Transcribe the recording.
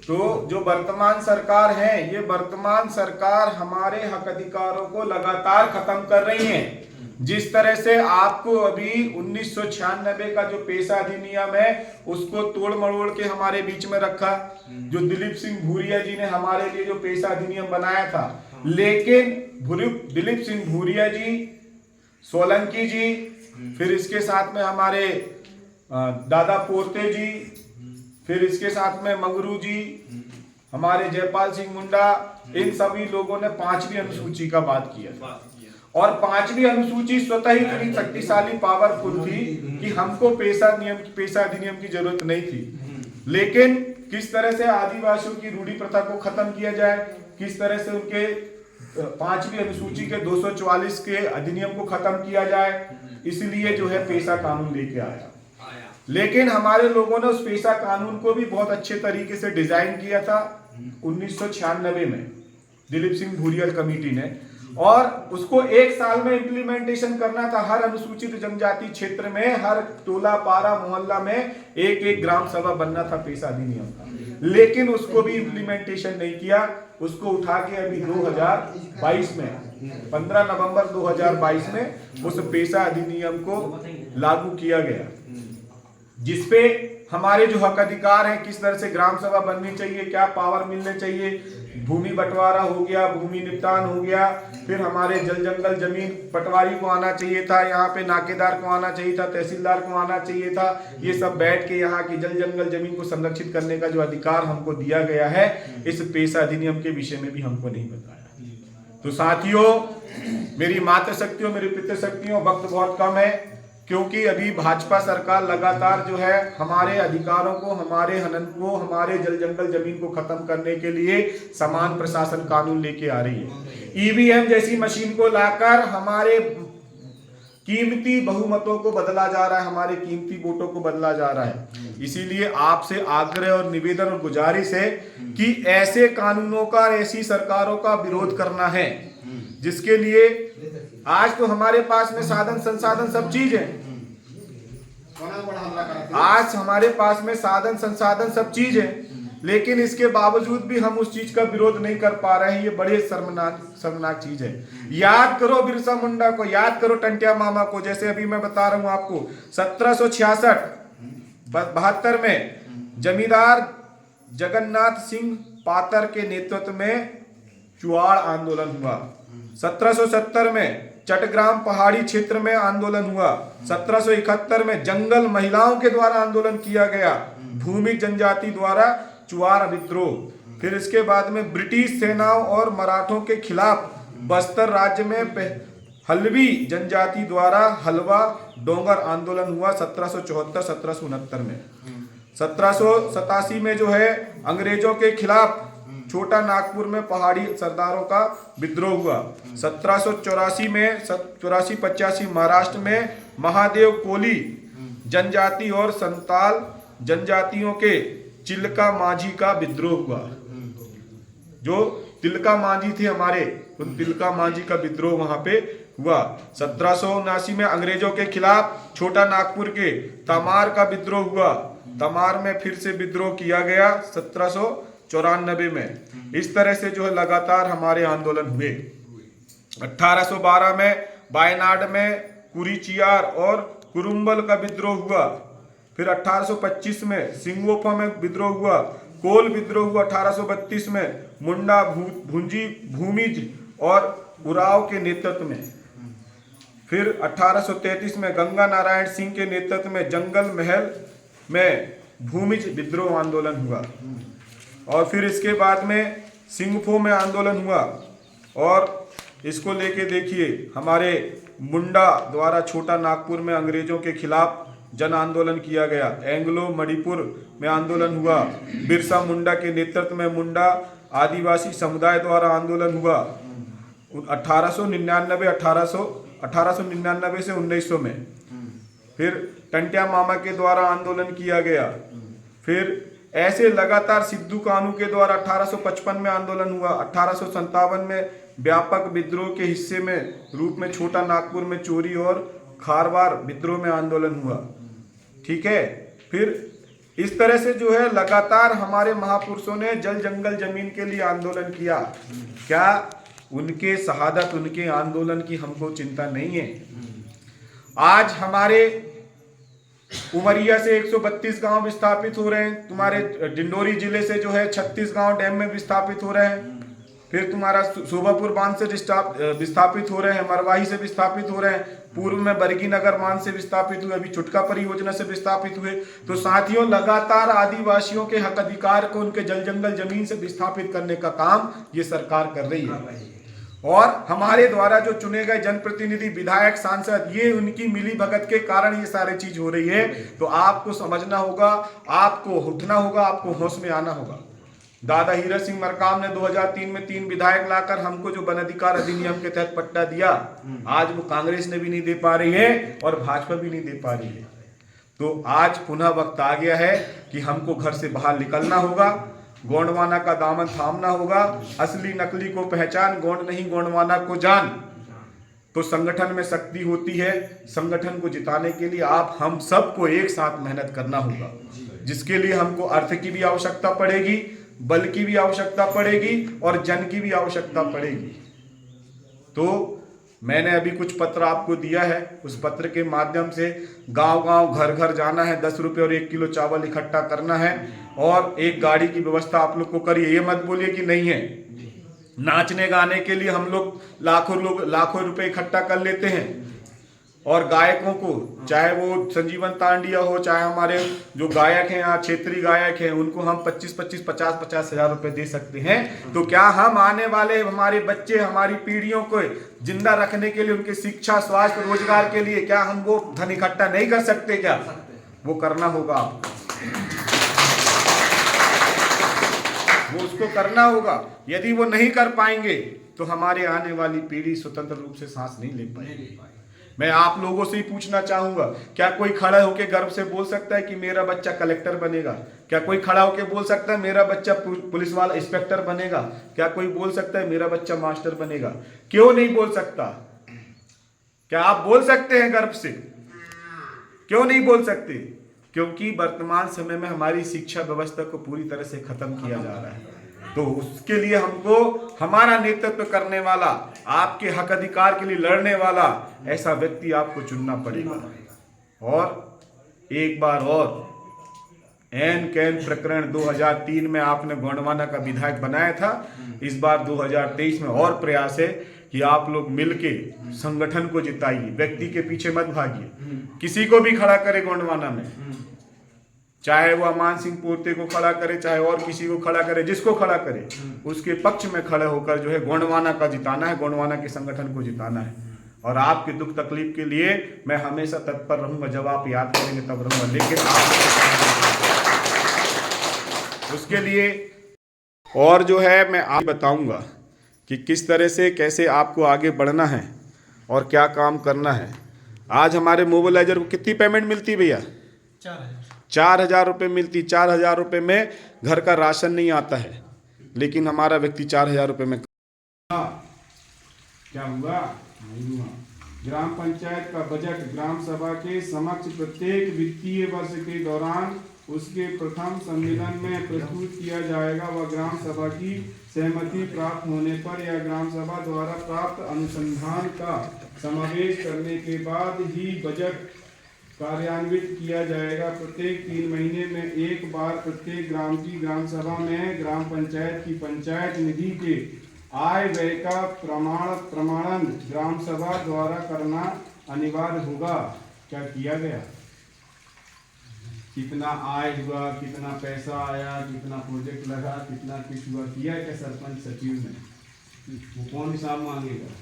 तो जो वर्तमान सरकार है, ये वर्तमान सरकार हमारे हक अधिकारों को लगातार खत्म कर रही है। जिस तरह से आपको अभी 1996 का जो पेशा अधिनियम है उसको तोड़ मरोड़ के हमारे बीच में रखा, जो दिलीप सिंह भूरिया जी ने हमारे लिए जो पेशा अधिनियम बनाया था। लेकिन दिलीप सिंह भूरिया जी, सोलंकी जी, फिर इसके साथ में हमारे दादा पोते जी, फिर इसके साथ में मंगरू जी, हमारे जयपाल सिंह मुंडा, इन सभी लोगों ने 5वीं अनुसूची का बात किया। और 5वीं अनुसूची स्वतः ही इतनी शक्तिशाली पावरफुल थी कि हमको पेशा अधिनियम की जरूरत नहीं थी। लेकिन किस तरह से आदिवासियों की रूढ़ी प्रथा को खत्म किया जाए, किस तरह से उनके 5वीं अनुसूची के 244 के अधिनियम को खत्म किया जाए, इसलिए जो है पेशा कानून लेके आया। लेकिन हमारे लोगों ने उस पेशा कानून को भी बहुत अच्छे तरीके से डिजाइन किया था 1996 में दिलीप सिंह भूरिया कमेटी ने, और उसको 1 साल में इम्प्लीमेंटेशन करना था। हर अनुसूचित जनजाति क्षेत्र में, हर टोला पारा मोहल्ला में एक एक ग्राम सभा बनना था पेशा अधिनियम का। लेकिन उसको भी इम्प्लीमेंटेशन नहीं किया। उसको उठा के अभी 2022 में 15 नवंबर 2022 में उस पेशा अधिनियम को लागू किया गया, जिसपे हमारे जो हक अधिकार हैं, किस तरह से ग्राम सभा बननी चाहिए, क्या पावर मिलने चाहिए, भूमि बंटवारा हो गया, भूमि निपटान हो गया, फिर हमारे जल जंगल जमीन पटवारी को आना चाहिए था, यहाँ पे नाकेदार को आना चाहिए था, तहसीलदार को आना चाहिए था। ये सब बैठ के यहाँ की जल जंगल जमीन को संरक्षित करने का जो अधिकार हमको दिया गया है, इस पेशा अधिनियम के विषय में भी हमको नहीं बताया। तो साथियों, मेरी मातृशक्तियों, मेरी पितृशक्तियों, वक्त बहुत कम है, क्योंकि अभी भाजपा सरकार लगातार जो है हमारे अधिकारों को, हमारे हनन को, हमारे जल जंगल जमीन को खत्म करने के लिए समान प्रशासन कानून लेके आ रही है। ईवीएम जैसी मशीन को लाकर हमारे कीमती बहुमतों को बदला जा रहा है, हमारे कीमती वोटों को बदला जा रहा है। इसीलिए आपसे आग्रह और निवेदन और गुजारिश है कि ऐसे कानूनों का, ऐसी सरकारों का विरोध करना है, जिसके लिए आज तो हमारे पास में साधन संसाधन सब चीज है। आज हमारे पास में साधन संसाधन सब चीज है, लेकिन इसके बावजूद भी हम उस चीज का विरोध नहीं कर पा रहे हैं। ये बड़े शर्मनाक चीज है। याद करो बिरसा मुंडा को, याद करो टंटिया मामा को। जैसे अभी मैं बता रहा हूं आपको, 1766-72 में जमींदार जगन्नाथ सिंह पातर के नेतृत्व में चुआड़ आंदोलन हुआ। 1770 में चटग्राम पहाड़ी क्षेत्र में आंदोलन हुआ। 1771 में जंगल महिलाओं के द्वारा आंदोलन किया गया, भूमि जनजाति द्वारा चुआड़ विद्रोह। फिर इसके बाद में ब्रिटिश सेनाओं और मराठों के खिलाफ बस्तर राज्य में हल्बी जनजाति द्वारा हलवा डोंगर आंदोलन हुआ 1774-1769 में। 1787 में जो है अंग्रेजों के खिलाफ छोटा नागपुर में पहाड़ी सरदारों का विद्रोह हुआ। 1784 में 84-85 महाराष्ट्र में महादेव कोली जनजाति और संताल जनजातियों के चिल्का माझी का विद्रोह हुआ। जो तिलका माझी थे हमारे, तो तिलका माझी का विद्रोह वहां पे हुआ। 1779 में अंग्रेजों के खिलाफ छोटा नागपुर के तमार का विद्रोह हुआ। तमार में फिर से विद्रोह किया गया 1794 में। इस तरह से जो है लगातार हमारे आंदोलन हुए। 1812 में वायनाड में कुरीचियार और कुरुम्बल का विद्रोह हुआ। फिर 1825 में सिंगोफा में विद्रोह हुआ। कोल विद्रोह हुआ 1832 में मुंडा भुंजी भूमिज और उराव के नेतृत्व में। फिर 1833 में गंगा नारायण सिंह के नेतृत्व में जंगल महल में भूमिज विद्रोह आंदोलन हुआ। और फिर इसके बाद में सिंगफो में आंदोलन हुआ। और इसको लेके देखिए, हमारे मुंडा द्वारा छोटा नागपुर में अंग्रेजों के खिलाफ जन आंदोलन किया गया। एंग्लो मणिपुर में आंदोलन हुआ। बिरसा मुंडा के नेतृत्व में मुंडा आदिवासी समुदाय द्वारा आंदोलन हुआ 1899 से 1900 में। फिर टंटिया मामा के द्वारा आंदोलन किया गया। फिर ऐसे लगातार सिद्धू कानू के द्वारा 1855 में आंदोलन हुआ। 1857 में व्यापक विद्रोह के हिस्से में रूप में छोटा नागपुर में चोरी और खारवार विद्रोह में आंदोलन हुआ। ठीक है। फिर इस तरह से जो है लगातार हमारे महापुरुषों ने जल जंगल जमीन के लिए आंदोलन किया। क्या उनके शहादत, उनके आंदोलन की हमको चिंता नहीं है? आज हमारे उमरिया से 132 गांव विस्थापित हो रहे हैं, तुम्हारे डिंडोरी जिले से जो है 36 गांव डैम में विस्थापित हो रहे हैं, फिर तुम्हारा शोभापुर बांध से विस्थापित हो रहे हैं, मरवाही से विस्थापित हो रहे हैं, पूर्व में बरगी नगर बांध से विस्थापित हुए, अभी चुटका परियोजना से विस्थापित हुए। तो साथियों, लगातार आदिवासियों के हक अधिकार को, उनके जल जंगल जमीन से विस्थापित करने का काम ये सरकार कर रही है। और हमारे द्वारा जो चुने गए जनप्रतिनिधि, विधायक, सांसद, ये उनकी मिली भगत के कारण ये सारी चीज हो रही है। तो आपको समझना होगा, आपको उठना होगा, आपको होश में आना होगा। दादा हीरा सिंह मरकाम ने 2003 में 3 विधायक लाकर हमको जो वन अधिकार अधिनियम के तहत पट्टा दिया, आज वो कांग्रेस ने भी नहीं दे पा रही है और भाजपा भी नहीं दे पा रही है। तो आज पुनः वक्त आ गया है कि हमको घर से बाहर निकलना होगा, गोंडवाना का दामन थामना होगा, असली नकली को पहचान, गोंड नहीं गोंडवाना को जान। तो संगठन में शक्ति होती है, संगठन को जिताने के लिए आप हम सबको एक साथ मेहनत करना होगा, जिसके लिए हमको अर्थ की भी आवश्यकता पड़ेगी, बल की भी आवश्यकता पड़ेगी और जन की भी आवश्यकता पड़ेगी। तो मैंने अभी कुछ पत्र आपको दिया है, उस पत्र के माध्यम से गांव-गांव, घर-घर जाना है, 10 रुपये और 1 किलो चावल इकट्ठा करना है और एक गाड़ी की व्यवस्था आप लोग को करिए। ये मत बोलिए कि नहीं है। नाचने गाने के लिए हम लोग लाखों रुपए इकट्ठा कर लेते हैं और गायकों को, चाहे वो संजीवन तांडिया हो, चाहे हमारे जो गायक हैं यहाँ, क्षेत्रीय गायक हैं, उनको हम 50 हजार रुपए दे सकते हैं। तो क्या हम आने वाले हमारे बच्चे, हमारी पीढ़ियों को जिंदा रखने के लिए, उनके शिक्षा, स्वास्थ्य, रोजगार के लिए क्या हम वो धन इकट्ठा नहीं कर सकते? क्या वो करना होगा आपको, वो उसको करना होगा। यदि वो नहीं कर पाएंगे तो हमारे आने वाली पीढ़ी स्वतंत्र रूप से सांस नहीं ले पाएगी। मैं आप लोगों से ही पूछना चाहूंगा, क्या कोई खड़ा होकर गर्व से बोल सकता है कि मेरा बच्चा कलेक्टर बनेगा? क्या कोई खड़ा होकर बोल सकता है मेरा बच्चा पुलिस वाला इंस्पेक्टर बनेगा? क्या कोई बोल सकता है मेरा बच्चा मास्टर बनेगा? क्यों नहीं बोल सकता? क्या आप बोल सकते हैं गर्व से? क्यों नहीं बोल सकते? क्योंकि वर्तमान समय में हमारी शिक्षा व्यवस्था को पूरी तरह से खत्म किया जा रहा है। तो उसके लिए हमको हमारा नेतृत्व करने वाला, आपके हक अधिकार के लिए लड़ने वाला ऐसा व्यक्ति आपको चुनना पड़ेगा। और एक बार और, एन कैन प्रकरण 2003 में आपने गोंडवाना का विधायक बनाया था, इस बार 2023 में और प्रयास है कि आप लोग मिलके संगठन को जिताइए, व्यक्ति के पीछे मत भागिए। किसी को भी खड़ा करे गोंडवाना में, चाहे वो अमान सिंह पोते को खड़ा करे, चाहे और किसी को खड़ा करे, जिसको खड़ा करे उसके पक्ष में खड़े होकर जो है गोंडवाना का जिताना है, गोंडवाना के संगठन को जिताना है। और आपके दुख तकलीफ के लिए मैं हमेशा तत्पर रहूंगा, जब आप याद करेंगे तब रहूंगा। लेकिन उसके लिए और जो है मैं आपको बताऊंगा कि किस तरह से, कैसे आपको आगे बढ़ना है और क्या काम करना है। आज हमारे मोबिलाइजर को कितनी पेमेंट मिलती है भैया? 4,000 रुपये मिलती। 4,000 रुपये में घर का राशन नहीं आता है, लेकिन हमारा व्यक्ति 4,000 रुपये में क्या हुआ? नहीं हुआ। ग्राम पंचायत का बजट ग्राम सभा के समक्ष प्रत्येक वित्तीय वर्ष के दौरान उसके प्रथम सम्मेलन में प्रस्तुत किया जाएगा व ग्राम सभा की सहमति प्राप्त होने पर या ग्राम सभा द्वारा प्राप्त अनुसंधान का समावेश करने के बाद ही बजट कार्यान्वित किया जाएगा। प्रत्येक 3 महीने में एक बार प्रत्येक ग्राम की ग्राम सभा में ग्राम पंचायत की पंचायत निधि के आय व्यय का प्रमाणन ग्राम सभा द्वारा करना अनिवार्य होगा। क्या किया गया? कितना आय हुआ, कितना पैसा आया, कितना प्रोजेक्ट लगा, कितना कुछ हुआ, किया क्या सरपंच सचिव ने? वो कौन हिसाब मांगेगा?